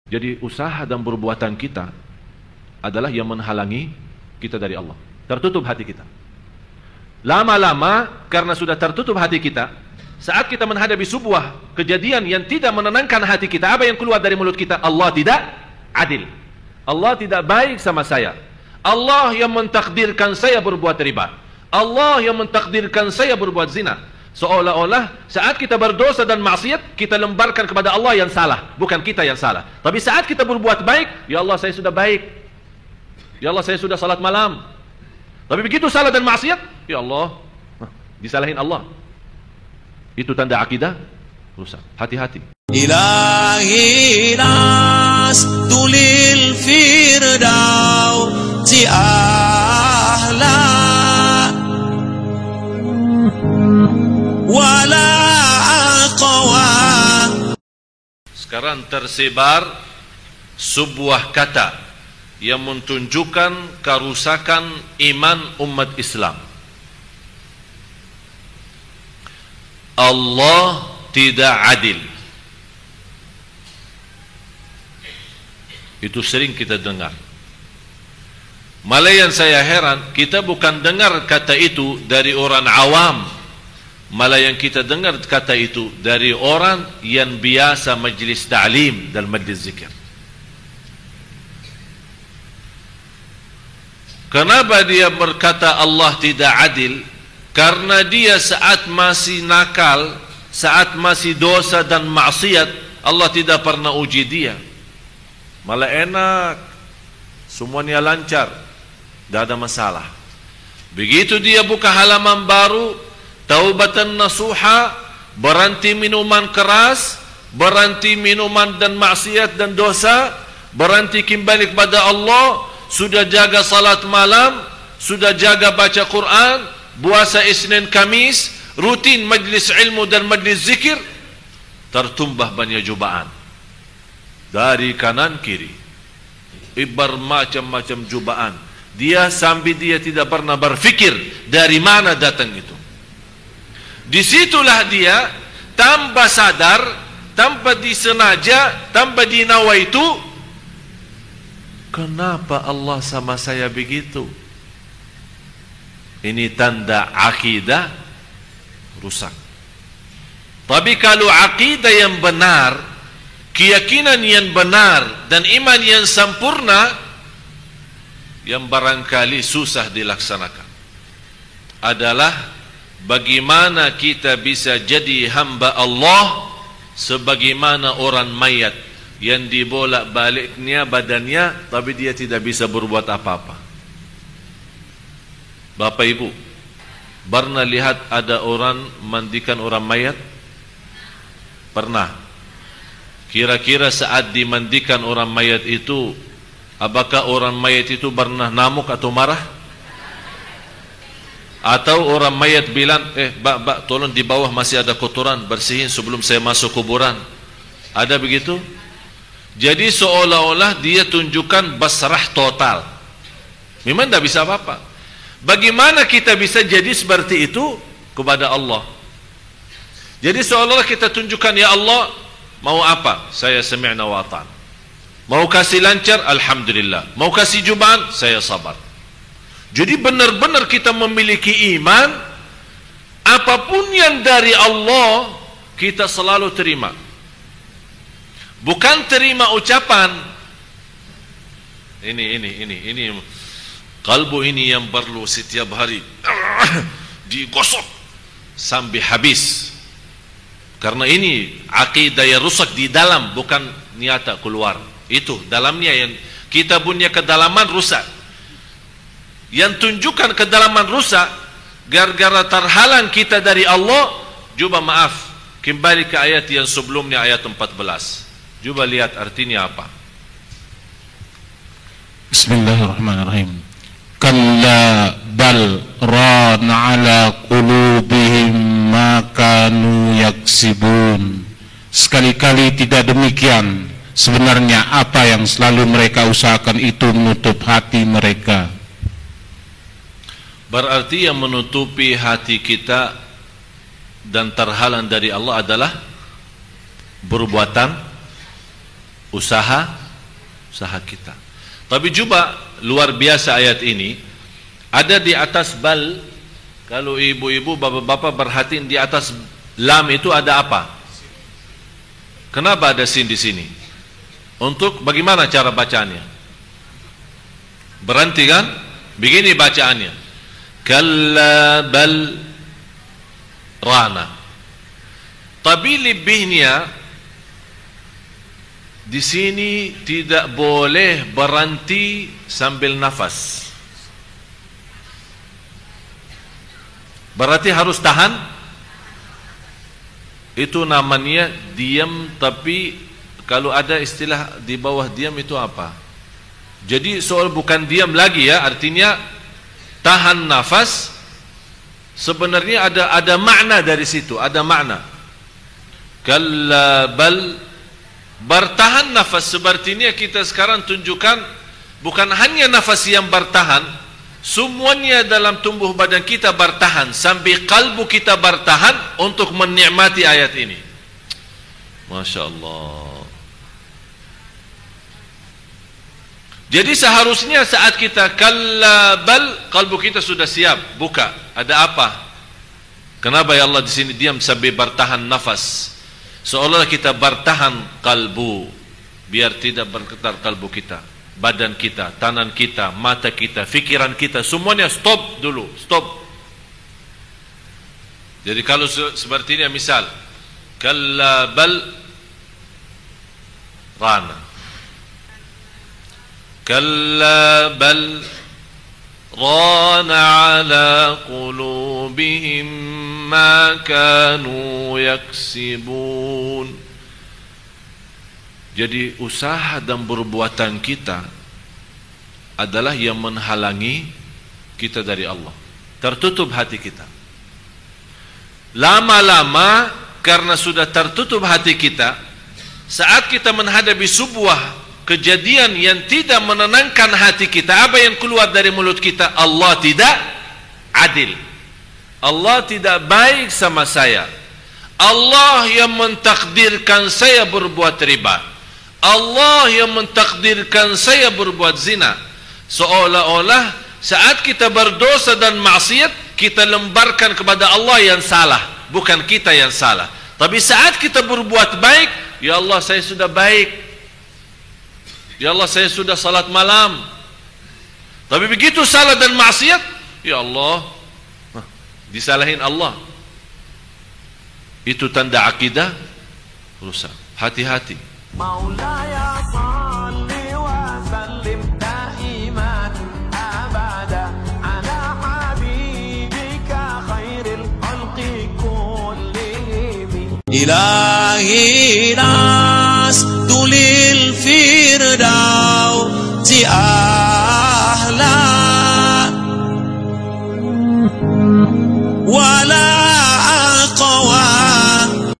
Jadi usaha dan perbuatan kita adalah yang menghalangi kita dari Allah. Tertutup hati kita. Lama-lama karena sudah tertutup hati kita, saat kita menghadapi sebuah kejadian yang tidak menenangkan hati kita, apa yang keluar dari mulut kita? Allah tidak adil. Allah tidak baik sama saya. Allah yang mentakdirkan saya berbuat riba. Allah yang mentakdirkan saya berbuat zina. Seolah-olah saat kita berdosa dan maksiat, kita lemparkan kepada Allah yang salah, bukan kita yang salah. Tapi saat kita berbuat baik, ya Allah saya sudah baik, ya Allah saya sudah salat malam. Tapi begitu salah dan maksiat, ya Allah, disalahin Allah. Itu tanda akidah rusak. Hati-hati. Ilahi nas tulil firdausi ahla wala aqwa. Sekarang tersebar sebuah kata yang menunjukkan kerusakan iman umat Islam. Allah tidak adil. Itu sering kita dengar. Malah yang saya heran, kita bukan dengar kata itu dari orang awam, malah yang kita dengar kata itu dari orang yang biasa majlis ta'lim dan majlis zikir. Kenapa dia berkata Allah tidak adil? Karena dia saat masih nakal, saat masih dosa dan maksiat, Allah tidak pernah uji dia. Malah enak, semuanya lancar, tidak ada masalah. Begitu dia buka halaman baru, taubatan nasuha, berhenti minuman keras, berhenti minuman dan maksiat dan dosa, berhenti kembali kepada Allah, sudah jaga salat malam, sudah jaga baca Quran, puasa Isnin Kamis, rutin majlis ilmu dan majlis zikir, tertumbah banyak cobaan dari kanan kiri, ibar macam-macam cobaan. Dia sampai dia tidak pernah berfikir dari mana datang itu. Disitulah dia tanpa sadar, tanpa disengaja, tanpa dinawa itu, kenapa Allah sama saya begitu? Ini tanda akidah rusak. Tapi kalau akidah yang benar, keyakinan yang benar dan iman yang sempurna, yang barangkali susah dilaksanakan adalah bagaimana kita bisa jadi hamba Allah sebagaimana orang mayat yang dibolak-baliknya badannya tapi dia tidak bisa berbuat apa-apa. Bapak Ibu, pernah lihat ada orang mandikan orang mayat? Pernah. Kira-kira saat dimandikan orang mayat itu, apakah orang mayat itu pernah namuk atau marah? Atau orang mayat bilang, Mbak, tolong di bawah masih ada kotoran, bersihin sebelum saya masuk kuburan. Ada begitu? Jadi seolah-olah dia tunjukkan basrah total. Memang tidak bisa apa-apa. Bagaimana kita bisa jadi seperti itu kepada Allah? Jadi seolah-olah kita tunjukkan, ya Allah, mau apa? Saya sami'na wa ata'na. Mau kasih lancar, alhamdulillah. Mau kasih cobaan, saya sabar. Jadi benar-benar kita memiliki iman, apapun yang dari Allah kita selalu terima. Bukan terima ucapan. Ini kalbu ini yang perlu setiap hari digosok sampai habis. Karena ini akidah yang rusak di dalam, bukan nyata keluar. Itu dalamnya yang kita punya kedalaman rusak. Yang tunjukkan kedalaman rusak gara-gara terhalang kita dari Allah. Coba maaf, kembali ke ayat yang sebelumnya, ayat 14. Coba lihat artinya apa. Bismillahirrahmanirrahim. Kalla bal rana ala qulubihim ma kanu yaksibun. Sekali-kali tidak demikian. Sebenarnya apa yang selalu mereka usahakan itu menutup hati mereka. Berarti yang menutupi hati kita dan terhalang dari Allah adalah perbuatan usaha kita. Tapi juga luar biasa ayat ini ada di atas bal. Kalau ibu-ibu, bapak-bapak perhatiin di atas lam itu ada apa? Kenapa ada sin di sini? Untuk bagaimana cara bacaannya? Berhenti kan? Begini bacaannya. Kalla bal rana. Tapi lebihnya di sini tidak boleh berhenti sambil nafas. Berarti harus tahan. Itu namanya diam, tapi kalau ada istilah di bawah diam itu apa? Jadi soal bukan diam lagi ya, artinya tahan nafas. Sebenarnya ada makna dari situ, ada makna. Kalla bal, bertahan nafas. Sepertinya kita sekarang tunjukkan bukan hanya nafas yang bertahan, semuanya dalam tubuh badan kita bertahan, sampai kalbu kita bertahan untuk menikmati ayat ini. Masya Allah. Jadi seharusnya saat kita kalla bal, kalbu kita sudah siap buka. Ada apa? Kenapa ya Allah di sini diam sampai bertahan nafas? Seolah kita bertahan kalbu, biar tidak bergetar kalbu kita, badan kita, tangan kita, mata kita, fikiran kita, semuanya stop dulu, stop. Jadi kalau seperti ini misal kalla bal rana, kalla bal rana ala qulubihim ma kanu yaksibun. Jadi usaha dan perbuatan kita adalah yang menghalangi kita dari Allah. Tertutup hati kita. Lama-lama karena sudah tertutup hati kita, saat kita menghadapi sebuah kejadian yang tidak menenangkan hati kita, apa yang keluar dari mulut kita? Allah tidak adil, Allah tidak baik sama saya, Allah yang mentakdirkan saya berbuat riba, Allah yang mentakdirkan saya berbuat zina. Seolah-olah saat kita berdosa dan maksiat, kita lemparkan kepada Allah yang salah, bukan kita yang salah. Tapi saat kita berbuat baik, ya Allah saya sudah baik, ya Allah saya sudah salat malam. Tapi begitu salah dan maksiat, ya Allah, disalahin Allah. Itu tanda akidah rusak. Hati-hati. Maulaya salli wa sallim daiman abada ala habibika khairil khalqi kullihim. Ilahi